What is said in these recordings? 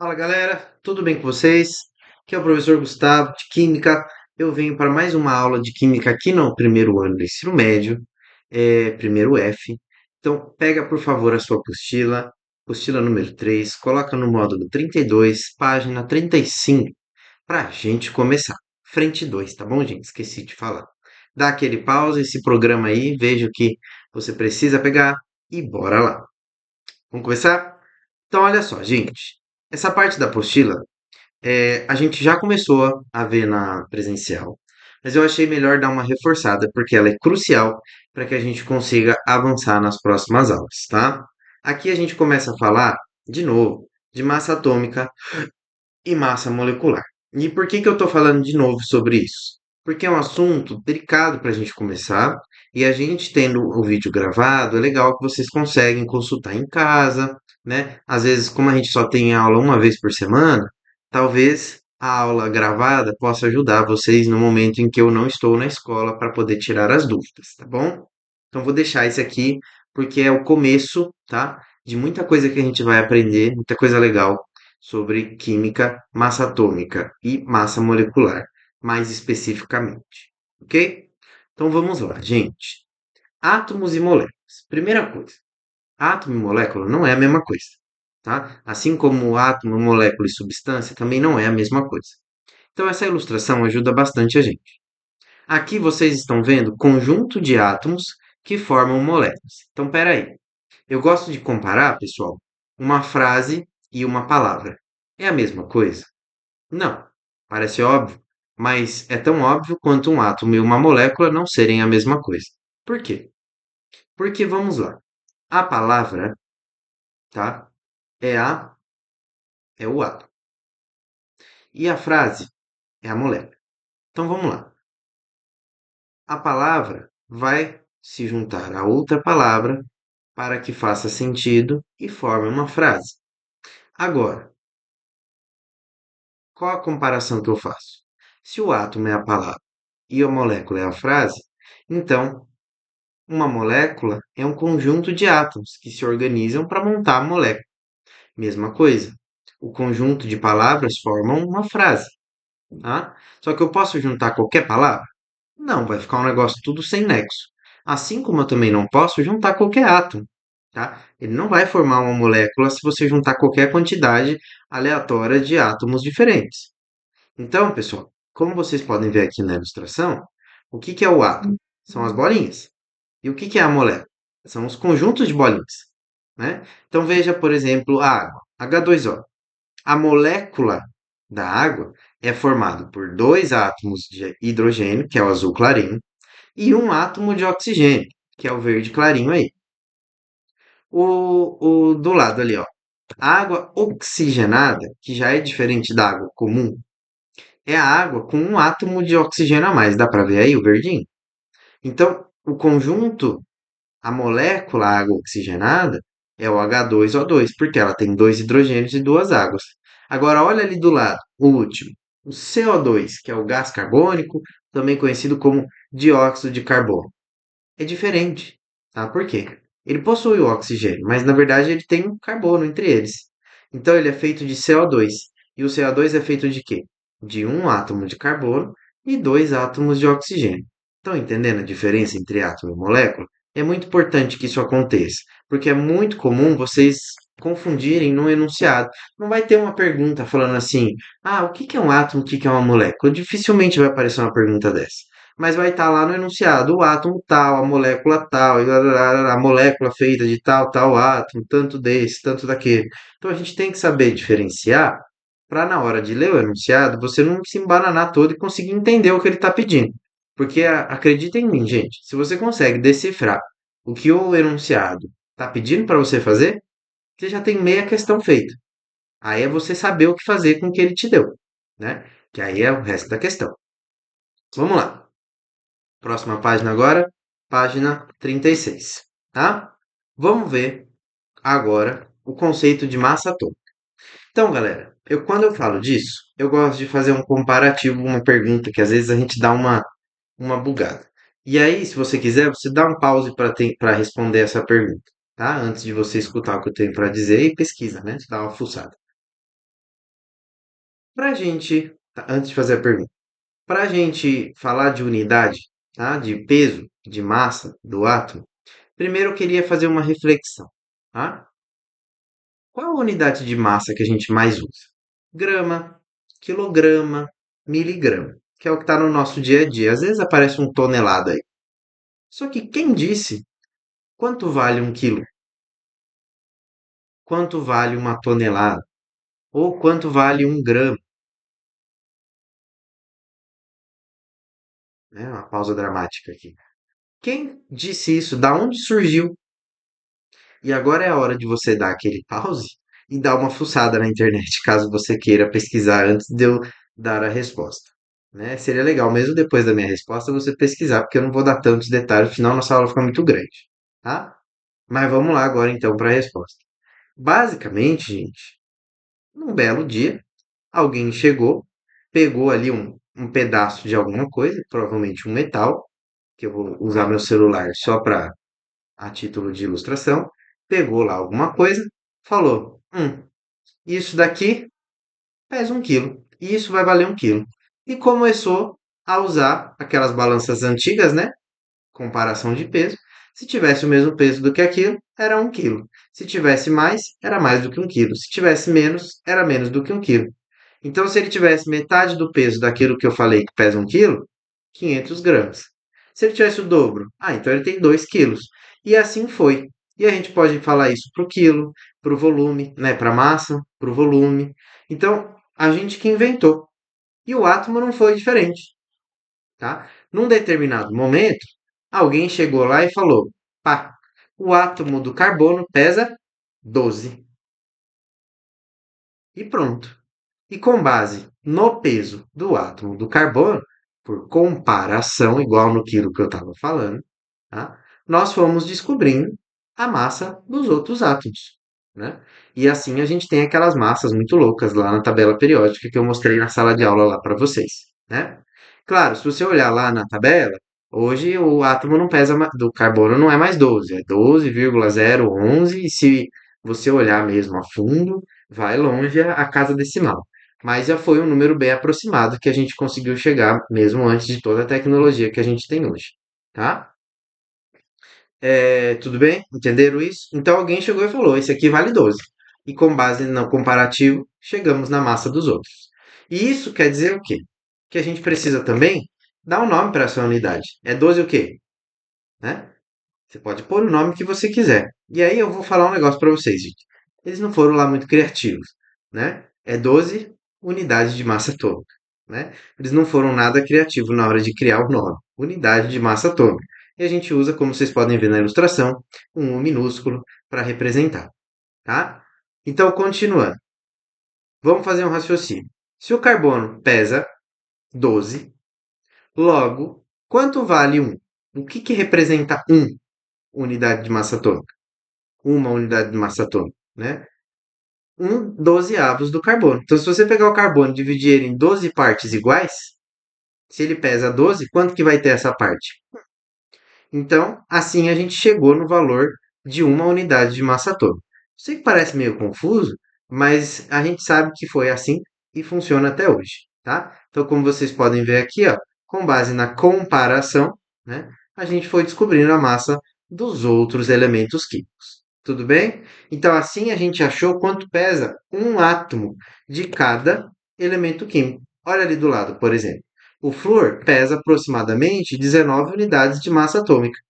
Fala galera, tudo bem com vocês? Aqui é o professor Gustavo de Química. Eu venho para mais uma aula de Química aqui no primeiro ano do ensino médio, primeiro F. Então, pega por favor a sua apostila, apostila número 3, coloca no módulo 32, página 35, para a gente começar. Frente 2, tá bom, gente? Esqueci de falar. Dá aquele pause, esse programa aí, veja o que você precisa pegar e bora lá. Vamos começar? Então, olha só, gente. Essa parte da apostila a gente já começou a ver na presencial, mas eu achei melhor dar uma reforçada, porque ela é crucial para que a gente consiga avançar nas próximas aulas, tá? Aqui a gente começa a falar, de novo, de massa atômica e massa molecular. E por que que eu estou falando de novo sobre isso? Porque é um assunto delicado para a gente começar, e a gente tendo o vídeo gravado, é legal que vocês conseguem consultar em casa, né? Às vezes, como a gente só tem aula uma vez por semana, talvez a aula gravada possa ajudar vocês no momento em que eu não estou na escola para poder tirar as dúvidas, tá bom? Então vou deixar esse aqui porque é o começo, tá? De muita coisa que a gente vai aprender, muita coisa legal sobre química, massa atômica e massa molecular, mais especificamente, ok? Então vamos lá, gente. Átomos e moléculas. Primeira coisa, átomo e molécula não é a mesma coisa, tá? Assim como átomo, molécula e substância também não é a mesma coisa. Então essa ilustração ajuda bastante a gente. Aqui vocês estão vendo conjunto de átomos que formam moléculas. Então, peraí. Eu gosto de comparar, pessoal, uma frase e uma palavra. É a mesma coisa? Não. Parece óbvio, mas é tão óbvio quanto um átomo e uma molécula não serem a mesma coisa. Por quê? Porque vamos lá. A palavra, tá? É a é o átomo. E a frase é a molécula. Então vamos lá. A palavra vai se juntar a outra palavra para que faça sentido e forme uma frase. Agora, qual a comparação que eu faço? Se o átomo é a palavra e a molécula é a frase, então uma molécula é um conjunto de átomos que se organizam para montar a molécula. Mesma coisa. O conjunto de palavras formam uma frase, tá? Só que eu posso juntar qualquer palavra? Não, vai ficar um negócio tudo sem nexo. Assim como eu também não posso juntar qualquer átomo, tá? Ele não vai formar uma molécula se você juntar qualquer quantidade aleatória de átomos diferentes. Então, pessoal, como vocês podem ver aqui na ilustração, o que que é o átomo? São as bolinhas. E o que que é a molécula? São os conjuntos de bolinhas, né? Então veja, por exemplo, a água, H2O. A molécula da água é formada por dois átomos de hidrogênio, que é o azul clarinho, e um átomo de oxigênio, que é o verde clarinho aí. O do lado ali, ó. A água oxigenada, que já é diferente da água comum, é a água com um átomo de oxigênio a mais. Dá para ver aí o verdinho? Então, o conjunto, a molécula água oxigenada, é o H2O2, porque ela tem dois hidrogênios e duas águas. Agora, olha ali do lado, o último, o CO2, que é o gás carbônico, também conhecido como dióxido de carbono. É diferente, tá? Por quê? Ele possui o oxigênio, mas na verdade ele tem um carbono entre eles. Então ele é feito de CO2. E o CO2 é feito de quê? De um átomo de carbono e dois átomos de oxigênio. Estão entendendo a diferença entre átomo e molécula? É muito importante que isso aconteça, porque é muito comum vocês confundirem no enunciado. Não vai ter uma pergunta falando assim: ah, o que que é um átomo, o que que é uma molécula? Dificilmente vai aparecer uma pergunta dessa, mas vai estar lá no enunciado, o átomo tal, a molécula tal, e a molécula feita de tal, tal átomo, tanto desse, tanto daquele. Então a gente tem que saber diferenciar para na hora de ler o enunciado você não se embananar todo e conseguir entender o que ele está pedindo. Porque acredita em mim, gente, se você consegue decifrar o que o enunciado está pedindo para você fazer, você já tem meia questão feita. Aí é você saber o que fazer com o que ele te deu, né? Que aí é o resto da questão. Vamos lá. Próxima página agora, página 36, tá? Vamos ver agora o conceito de massa atômica. Então, galera, quando eu falo disso, eu gosto de fazer um comparativo, uma pergunta que às vezes a gente dá uma bugada. E aí, se você quiser, você dá um pause para responder essa pergunta, tá? Antes de você escutar o que eu tenho para dizer e pesquisa, né? Dá uma fuçada. Para gente, tá, antes de fazer a pergunta, para a gente falar de unidade, tá? De peso, de massa do átomo, primeiro eu queria fazer uma reflexão, tá? Qual a unidade de massa que a gente mais usa? Grama, quilograma, miligrama, que é o que está no nosso dia a dia. Às vezes aparece um tonelada aí. Só que quem disse quanto vale um quilo? Quanto vale uma tonelada? Ou quanto vale um grama? Né? Uma pausa dramática aqui. Quem disse isso? Da onde surgiu? E agora é a hora de você dar aquele pause e dar uma fuçada na internet, caso você queira pesquisar antes de eu dar a resposta. Né? Seria legal, mesmo depois da minha resposta, você pesquisar, porque eu não vou dar tantos detalhes, senão nossa aula fica muito grande. Tá? Mas vamos lá agora então para a resposta. Basicamente, gente, num belo dia, alguém chegou, pegou ali um pedaço de alguma coisa, provavelmente um metal, que eu vou usar meu celular só para a título de ilustração, pegou lá alguma coisa, falou: isso daqui pesa 1 quilo, e isso vai valer 1 quilo. E começou a usar aquelas balanças antigas, né? Comparação de peso. Se tivesse o mesmo peso do que aquilo, era 1 quilo. Se tivesse mais, era mais do que 1 quilo. Se tivesse menos, era menos do que 1 quilo. Então, se ele tivesse metade do peso daquilo que eu falei que pesa 1 quilo, 500 gramas. Se ele tivesse o dobro, então ele tem 2 quilos. E assim foi. E a gente pode falar isso para o quilo, para o volume, né? Para a massa, para o volume. Então, a gente que inventou. E o átomo não foi diferente, tá? Num determinado momento, alguém chegou lá e falou: pá, o átomo do carbono pesa 12. E pronto. E com base no peso do átomo do carbono, por comparação, igual no quilo que eu estava falando, tá? Nós fomos descobrindo a massa dos outros átomos. Né? E assim a gente tem aquelas massas muito loucas lá na tabela periódica que eu mostrei na sala de aula lá para vocês. Né? Claro, se você olhar lá na tabela, hoje o átomo não pesa do carbono não é mais 12, é 12,011, e se você olhar mesmo a fundo, vai longe a casa decimal. Mas já foi um número bem aproximado que a gente conseguiu chegar mesmo antes de toda a tecnologia que a gente tem hoje, tá? Tudo bem? Entenderam isso? Então alguém chegou e falou: esse aqui vale 12. E com base no comparativo, chegamos na massa dos outros. E isso quer dizer o quê? Que a gente precisa também dar um nome para essa unidade. É 12 o quê? Né? Você pode pôr o nome que você quiser. E aí eu vou falar um negócio para vocês, gente. Eles não foram lá muito criativos, né? É 12 unidades de massa atômica, né? Eles não foram nada criativos na hora de criar o nome. Unidade de massa atômica. E a gente usa, como vocês podem ver na ilustração, um U minúsculo para representar, tá? Então, continuando. Vamos fazer um raciocínio. Se o carbono pesa 12, logo, quanto vale um? O que representa unidade de massa atômica? Uma unidade de massa atômica, né? Um dozeavos do carbono. Então, se você pegar o carbono e dividir ele em 12 partes iguais, se ele pesa 12, quanto que vai ter essa parte? Então, assim a gente chegou no valor de uma unidade de massa atômica. Sei que parece meio confuso, mas a gente sabe que foi assim e funciona até hoje, tá? Então, como vocês podem ver aqui, ó, com base na comparação, né, a gente foi descobrindo a massa dos outros elementos químicos. Tudo bem? Então, assim a gente achou quanto pesa um átomo de cada elemento químico. Olha ali do lado, por exemplo. O flúor pesa aproximadamente 19 unidades de massa atômica,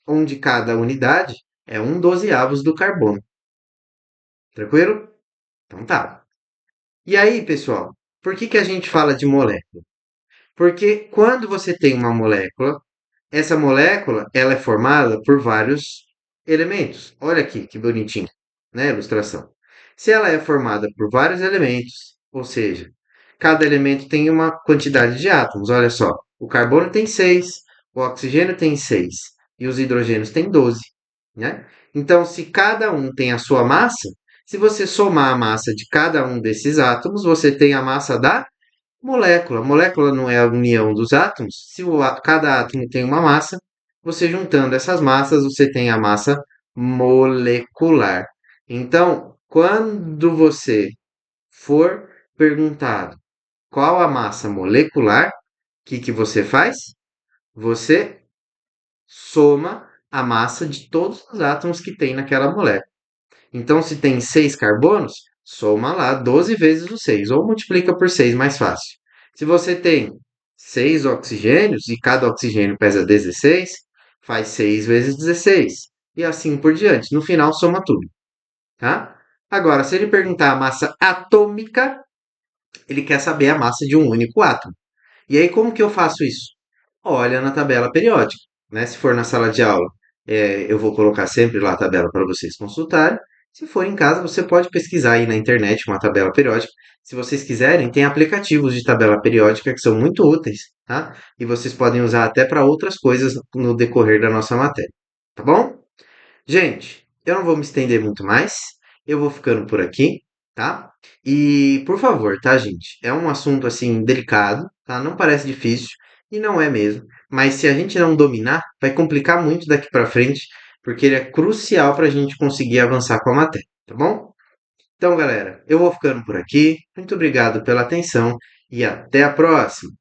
onde cada unidade é um dozeavos do carbono. Tranquilo? Então tá. E aí, pessoal, por que a gente fala de molécula? Porque quando você tem uma molécula, essa molécula ela é formada por vários elementos. Olha aqui que bonitinho, né? A ilustração. Se ela é formada por vários elementos, ou seja, cada elemento tem uma quantidade de átomos. Olha só, o carbono tem 6, o oxigênio tem 6 e os hidrogênios têm 12, né? Então, se cada um tem a sua massa, se você somar a massa de cada um desses átomos, você tem a massa da molécula. Molécula não é a união dos átomos. Se cada átomo tem uma massa, você juntando essas massas, você tem a massa molecular. Então, quando você for perguntado qual a massa molecular, o que você faz? Você soma a massa de todos os átomos que tem naquela molécula. Então, se tem 6 carbonos, soma lá 12 vezes o 6, ou multiplica por 6, mais fácil. Se você tem 6 oxigênios e cada oxigênio pesa 16, faz 6 vezes 16. E assim por diante. No final, soma tudo. Tá? Agora, se ele perguntar a massa atômica, ele quer saber a massa de um único átomo. E aí, como que eu faço isso? Olha na tabela periódica, né? Se for na sala de aula, eu vou colocar sempre lá a tabela para vocês consultarem. Se for em casa, você pode pesquisar aí na internet uma tabela periódica. Se vocês quiserem, tem aplicativos de tabela periódica que são muito úteis, tá? E vocês podem usar até para outras coisas no decorrer da nossa matéria, tá bom? Gente, eu não vou me estender muito mais. Eu vou ficando por aqui, tá? E, por favor, tá, gente? É um assunto assim delicado, tá? Não parece difícil e não é mesmo. Mas se a gente não dominar, vai complicar muito daqui pra frente, porque ele é crucial para a gente conseguir avançar com a matéria, tá bom? Então, galera, eu vou ficando por aqui. Muito obrigado pela atenção e até a próxima.